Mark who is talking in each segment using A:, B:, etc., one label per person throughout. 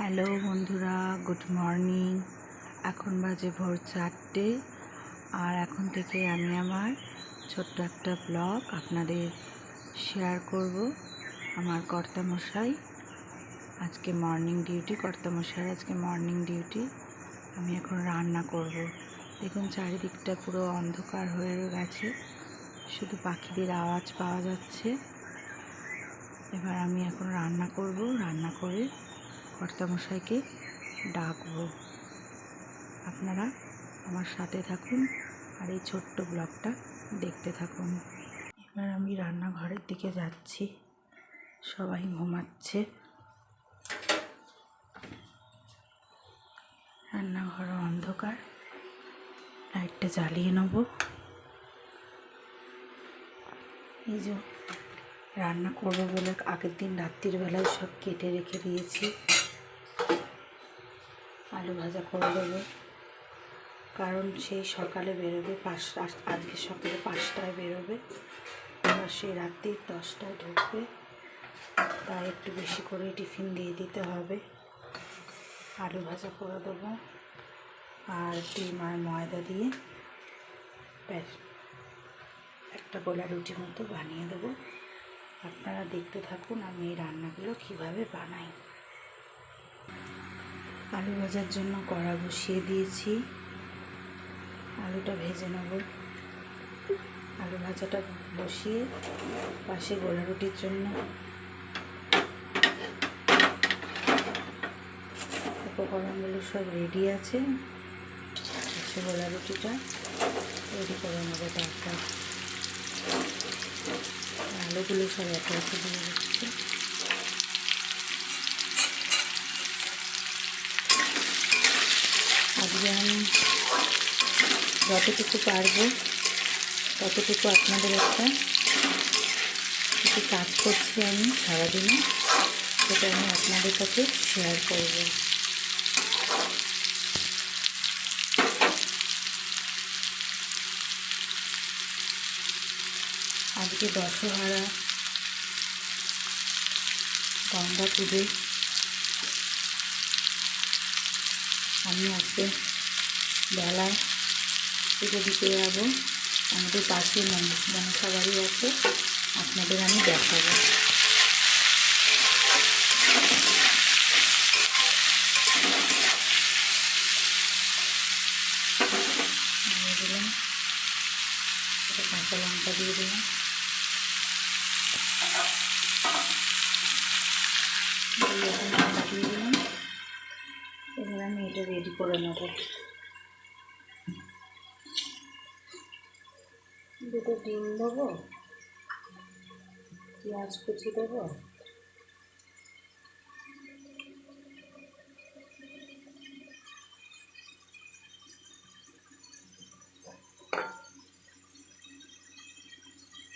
A: Hello বন্ধুরা, good morning. এখন বাজে ভোর 4টে। আর এখন থেকে আমি আমার ছোট্ট একটা ব্লগ আপনাদের শেয়ার করব। আমার কর্তামশাই আজকে মর্নিং ডিউটি, আজকে মর্নিং ডিউটি। আমি এখন রান্না করব। দেখুন চারিদিকটা পুরো অন্ধকার হয়ে গেছে, শুধু পাখিদের আওয়াজ পাওয়া যাচ্ছে। এবার আমি এখন রান্না করব, রান্না করে কর্তামশাইকে ডাকবো। আপনারা আমার সাথে থাকুন আর এই ছোট্ট ব্লগটা দেখতে থাকুন। এবার আমি রান্নাঘরের দিকে যাচ্ছি, সবাই ঘুমাচ্ছে। রান্নাঘর অন্ধকার, লাইটটা জ্বালিয়ে নেব। এই যে রান্না করবো বলে আগের দিন রাত্রির বেলায় সব কেটে রেখে দিয়েছি। আলু ভাজা করে দেবো, কারণ সেই সকালে বেরোবে, আজকে সকালে 5টায় বেরোবে, আবার সেই রাত্রি 10টায় ঢুকবে। তাই একটু বেশি করে টিফিন দিয়ে দিতে হবে। আলু ভাজা করে দেবো আর ডিম আর ময়দা দিয়ে ব্যাস একটা গোলা রুটি মতো বানিয়ে দেবো। আপনারা দেখতে থাকুন আমি এই রান্নাগুলো কীভাবে বানাই। আলু ভাজার জন্য কড়া বসিয়ে দিয়েছি, আলুটা ভেজে নেব। আলু ভাজাটা বসিয়ে পাশে গোলা রুটির জন্য উপকরণগুলো সব রেডি আছে। পাশে গোলা রুটিটা রেডি করে নেবো। তারপর আলুগুলো সব একে একে দিয়ে দিচ্ছি। আজকে আমি যতটুকু পারবো ততটুকু আপনাদের একটা কিছু কাজ করছি আমি সারাদিনে, সেটা আমি আপনাদের কাছে শেয়ার করব। আজকে দশহারা গঙ্গা পুজো। আমি আজকে বেলায় পুজো দিতে যাবো। আমাদের পাশে মনসা বাড়ি আছে, আপনাদের আমি দেখাবো। দিলাম একটা কাঁচা লঙ্কা দিয়ে দিলাম, দিয়ে দিলাম। এবার আমি এটা রেডি করে নেব। দুটো ডিম দেবো, পেঁয়াজ কুচি দেবো,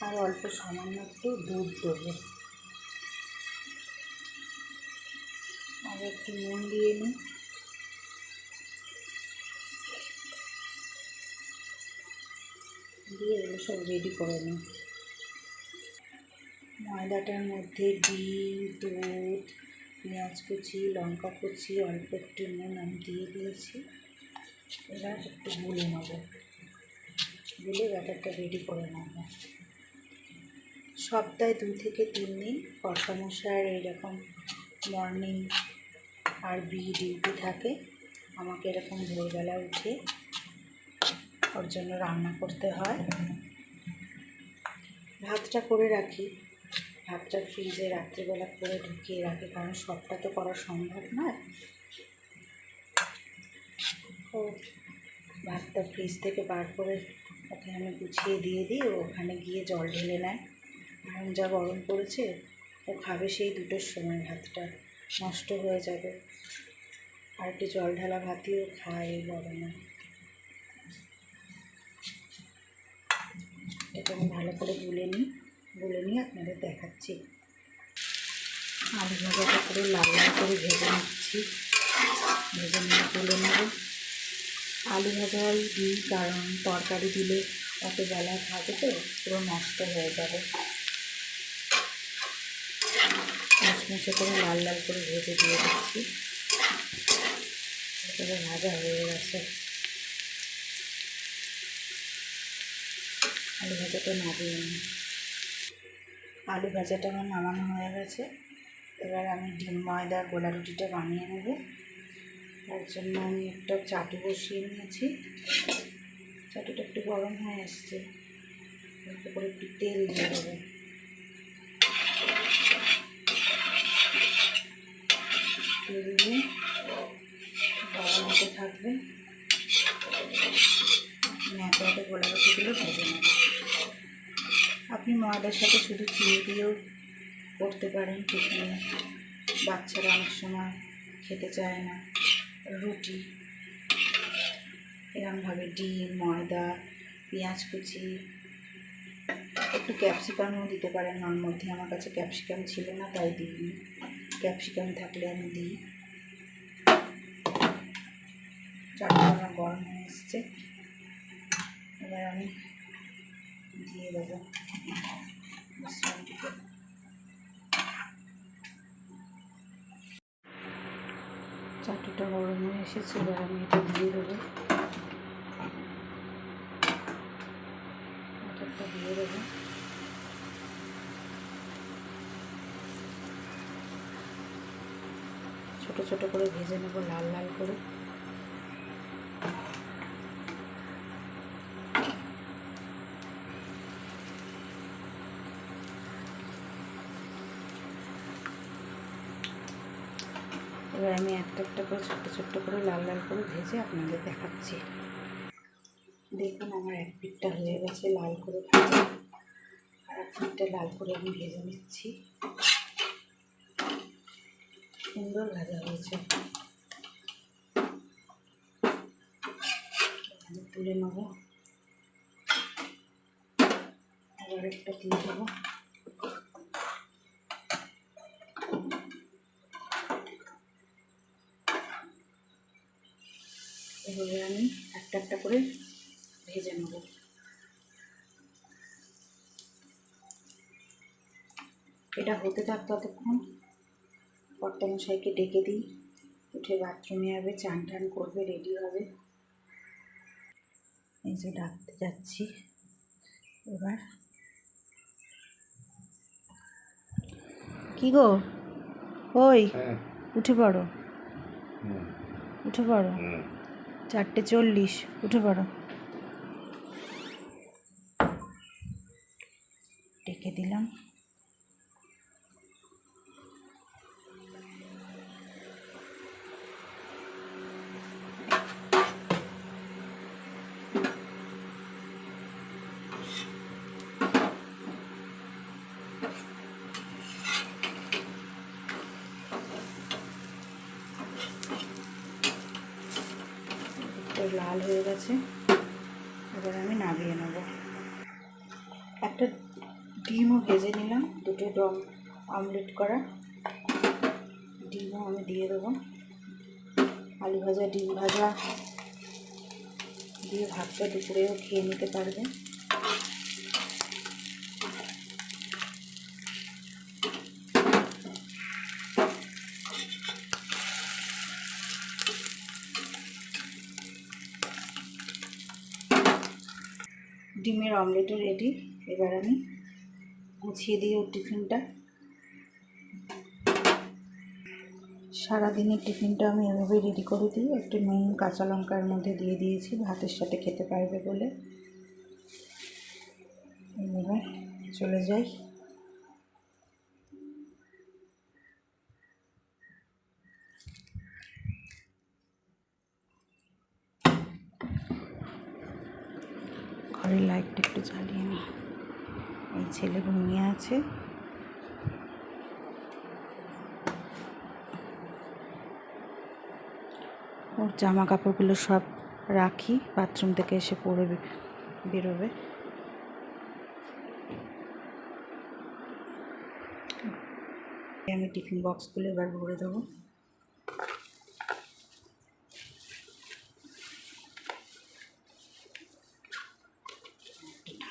A: আর অল্প সামান্য একটু দুধ দেবো, আর একটু নুন দিয়ে নিই। দিয়ে এগুলো সব রেডি করে নিই। ময়দাটার মধ্যে ডিম, দুধ, পেঁয়াজ কুচি, লঙ্কা কুচি, অল্প একটু নুন আমি দিয়ে দিয়েছি। এবার একটু গুলে নেব, গুলে ব্যাটারটা রেডি করে নেব। সপ্তাহে 2 থেকে 3 দিন কর্তামশাইয়ের এইরকম মর্নিং আর ডিউটি থাকে। আমাকে এরকম ভোরবেলা উঠে ওর জন্য রান্না করতে হয়। ভাতটা করে রাখি, ভাতটা ফ্রিজে রাত্রিবেলা করে ঢুকিয়ে রাখি, কারণ সবটা তো করা সম্ভব নয়। ও ভাতটা ফ্রিজ থেকে বার করে ওকে আমি গুছিয়ে দিয়ে দিই, ও ওখানে গিয়ে জল ঢেলে নেয়। এখন যা গরম পড়েছে, ও খাবে সেই 2টোর সময়, ভাতটা নষ্ট হয়ে যাবে। আর একটু জল ঢালা ভাতইও খায় এই গরমে। এটা আমি ভালো করে গুলে নিয়ে আপনাদের দেখাচ্ছি। আলু ভাজাটা করে লাল লাল করে ভেজে নিচ্ছি, ভেজে নিয়ে তুলে নেব। আলু ভাজাই দিই, কারণ তরকারি দিলে অত বেলায় থাকে তো পুরো নষ্ট হয়ে যাবে। মুচমুচে করে লাল লাল করে ভেজে দিয়ে দিচ্ছি। এগুলো ভাজা হয়ে গেছে। আলু ভাজাটা নামিয়ে নিই। আলু ভাজাটা আমার নামানো হয়ে গেছে। এবার আমি ডিম ময়দার গোলা রুটিটা বানিয়ে নেব। তার জন্য আমি একটা চাটু বসিয়ে নিয়েছি। চাটুটা একটু গরম হয়ে এসছে, অল্প করে একটু তেল দিয়ে দেবো। তেল দিয়ে গরম হতে থাকবে। আমি একে একে গোলা রুটিগুলো ভেজে নেব। আপনি ময়দার সাথে শুধু চিনি দিয়েও করতে পারেন টিফিনে। বাচ্চারা অনেক সময় খেতে চায় না, রুটি এরকমভাবে ডিম, ময়দা, পেঁয়াজ কুচি, একটু ক্যাপসিকামও দিতে পারেন ওর মধ্যে। আমার কাছে ক্যাপসিকাম ছিল না তাই দিইনি, ক্যাপসিকাম থাকলে আমি দিই। চাটটা আমার গরম হয়ে এসছে। এবার আমি দিয়ে দেবো মিশ্রণটিকে। চাটুটা গরম হয়ে এসেছে, এবার আমি এটা দিয়ে দেবো। এটা দিয়ে দেবো। ছোট ছোট করে ভেজে নেব, লাল লাল করে। এবার আমি একটা একটা করে ছোট্ট ছোট্ট করে লাল লাল করে ভেজে আপনাদের দেখাচ্ছি। দেখুন আমার এক পিঠটা হয়ে গেছে লাল করে ভাজা, আর এক পিঠটা লাল করে আমি ভেজে নিচ্ছি। সুন্দর ভাজা হয়েছে। আমি তুলে নেব। আবার একটা দিয়ে দেবো। এভাবে আমি একটা একটা করে ভেজে নেব। এটা হতে থাক ততক্ষণ কর্তামশাইকে ডেকে দিই, উঠে বাথরুমে যাবে, চান টান করবে, রেডি হবে। এই যে ডাকতে যাচ্ছি। এবার কি গো, ওই উঠে পড়ো, উঠে পড়ো, 4:40, উঠে পড়ো। ডেকে দিলাম। লাল হয়ে গেছে, এবার আমি নামিয়ে নেব। একটা ডিমও ভেজে নিলাম, দুটো অমলেট করা ডিমও আমি দিয়ে দেবো। আলু ভাজা, ডিম ভাজা দিয়ে ভাতটা দুপুরেও খেয়ে নিতে পারবে। ডিমের অমলেটও রেডি। এবার আমি গুছিয়ে দিই ওর টিফিনটা। সারাদিনের টিফিনটা আমি এভাবেই রেডি করে দিই। একটু নুন কাঁচা লঙ্কার মধ্যে দিয়ে দিয়েছি, ভাতের সাথে খেতে পারবে বলে। এবার চলে যাই। ঘরের লাইটটা একটু জ্বালিয়ে নিই। এই ছেলে ঘুমিয়ে আছে। ওর জামা কাপড়গুলো সব রাখি, বাথরুম থেকে এসে পরে বেরোবে। আমি টিফিন বক্সগুলো এবার ভরে দেবো।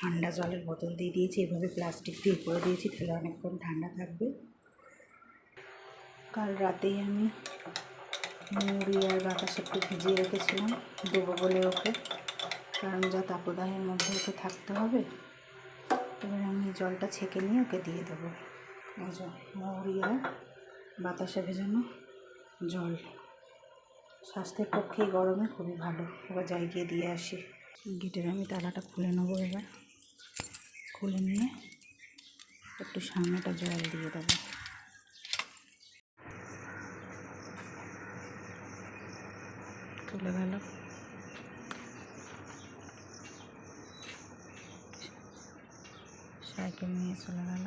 A: ঠান্ডা জলের বোতল দিয়ে দিয়েছি, এভাবে প্লাস্টিক দিয়ে করে দিয়েছি, তাহলে অনেকক্ষণ ঠান্ডা থাকবে। কাল রাতেই আমি মুড়ি আর বাতাসা একটু ভিজিয়ে রেখেছিলাম দেবো বলে ওকে, কারণ যা তাপদাহের মধ্যে ওকে থাকতে হবে। এবার আমি জলটা ছেঁকে নিয়ে ওকে দিয়ে দেবো। এই যে মুড়ি আর বাতাসা ভেজানো জল, স্বাস্থ্যের পক্ষে গরমে খুবই ভালো। এবার যাই গিয়ে দিয়ে আসি। গেটের আমি তালাটা খুলে নেবো। এবার খুলে নিয়ে একটু সামনেটা জল দিয়ে দেবো। চলে গেল। সাইকেল নিয়ে চলে গেল,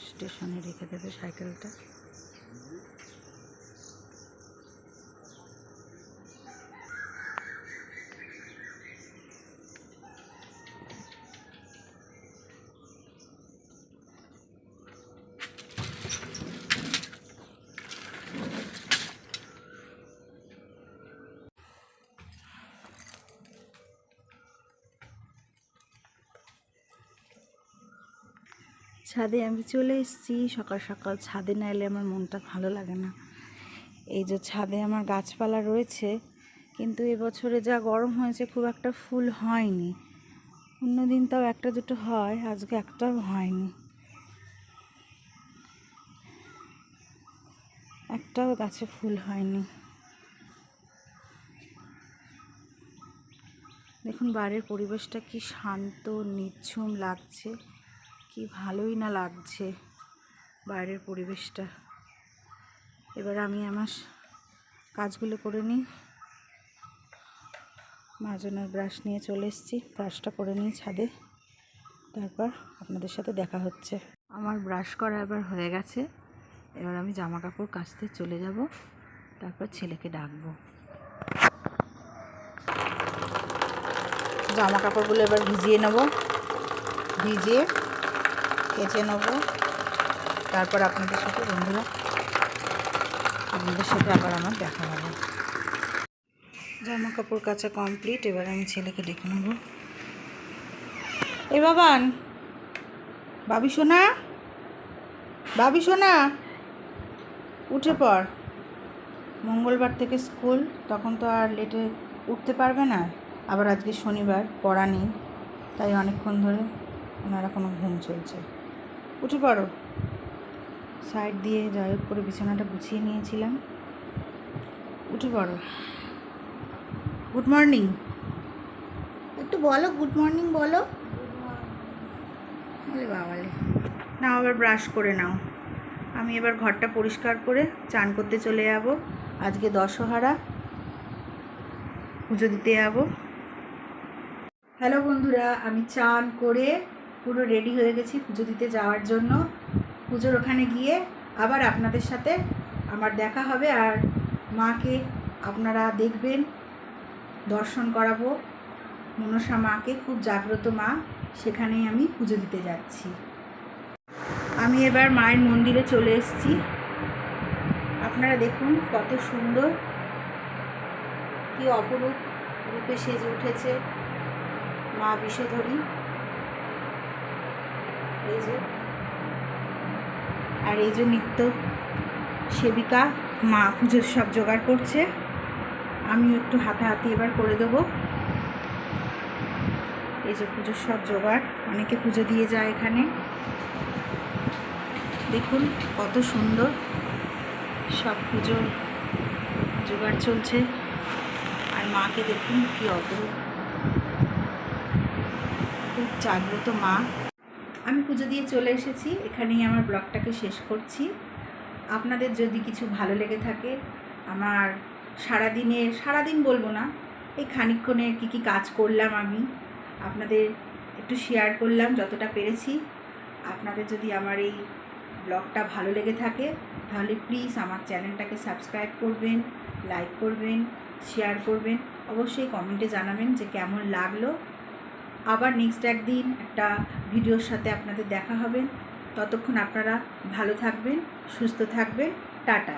A: স্টেশনে রেখে দেবে সাইকেলটা। ছাদে আমি চলে এসেছি। সকাল সকাল ছাদে না এলে আমার মনটা ভালো লাগে না। এই যে ছাদে আমার গাছপালা রয়েছে, কিন্তু এবছরে যা গরম হয়েছে খুব একটা ফুল হয়নি। অন্যদিন তাও একটা দুটো হয়, আজকে একটাও হয়নি। একটাও গাছে ফুল হয়নি। দেখুন বাইরের পরিবেশটা কি শান্ত নিঝুম লাগছে, কি ভালোই না লাগছে বাইরের পরিবেশটা। এবার আমি আমার কাজগুলো করে নিই। মাজানোর ব্রাশ নিয়ে চলে এসেছি, ব্রাশটা করে নিই ছাদে, তারপর আপনাদের সাথে দেখা হচ্ছে। আমার ব্রাশ করা এবার হয়ে গেছে। এবার আমি জামা কাপড় কাচতে চলে যাব, তারপর ছেলেকে ডাকবো। জামা কাপড়গুলো এবার ভিজিয়ে নেব, ভিজিয়ে কেচে নেব, তারপর আপনাদের সাথে বন্ধুরা আপনাদের সাথে আবার আমার দেখা হবে। জামা কাপড় কাচা কমপ্লিট। এবার আমি ছেলেকে ডেকে নেব। এই বাবান, বাবি সোনা, বাবি সোনা, উঠে পড়। মঙ্গলবার থেকে স্কুল, তখন তো আর লেটে উঠতে পারবে না। আবার আজকে শনিবার, পড়া নেই, তাই অনেকক্ষণ ধরে ওনারা কোনো ঘুম চলছে। উঠে পড়ো। সাইড দিয়ে যাই হোক করে বিছানাটা গুছিয়ে নিয়েছিলাম। উঠে পড়ো। গুড মর্নিং একটু বলো, গুড মর্নিং বলো। বলে বাবালে, নাও আবার ব্রাশ করে নাও। আমি এবার ঘরটা পরিষ্কার করে চান করতে চলে যাব। আজকে দশহারা, পুজো দিতে যাব। হ্যালো বন্ধুরা, আমি চান করে পুরো রেডি হয়ে গেছি পুজো দিতে যাওয়ার জন্য। পুজোর ওখানে গিয়ে আবার আপনাদের সাথে আমার দেখা হবে, আর মাকে আপনারা দেখবেন, দর্শন করাবো। মনসা মাকে, খুব জাগ্রত মা, সেখানেই আমি পুজো দিতে যাচ্ছি। আমি এবার মায়ের মন্দিরে চলে এসেছি। আপনারা দেখুন কত সুন্দর, কি অপরূপ রূপে সেজে উঠেছে মা বিষধরী। এই যে, আর এই যে নিত্য সেবিকা মা পুজোর সব জোগাড় করছে। আমি একটু হাতাহাতি এবার করে দেবো। এই যে পুজোর সব জোগাড়, অনেকে পুজো দিয়ে যায় এখানে। দেখুন কত সুন্দর সব পুজোর জোগাড় চলছে। আর মাকে দেখুন কি অপরূপ, খুব জাগ্রত মা। আমি পুজো দিয়ে চলে এসেছি, এখানেই আমার ব্লগটাকে শেষ করছি। আপনাদের যদি কিছু ভালো লেগে থাকে, আমার সারাদিন বলবো না, এই খানিকক্ষণে কী কী কাজ করলাম আমি আপনাদের একটু শেয়ার করলাম যতটা পেরেছি। আপনাদের যদি আমার এই ব্লগটা ভালো লেগে থাকে, তাহলে প্লিজ আমার চ্যানেলটাকে সাবস্ক্রাইব করবেন, লাইক করবেন, শেয়ার করবেন, অবশ্যই কমেন্টে জানাবেন যে কেমন লাগলো। আবার নেক্সট একদিন একটা ভিডিওর সাথে আপনাদের দেখা হবে। ততক্ষণ আপনারা ভালো থাকবেন, সুস্থ থাকবেন। টাটা।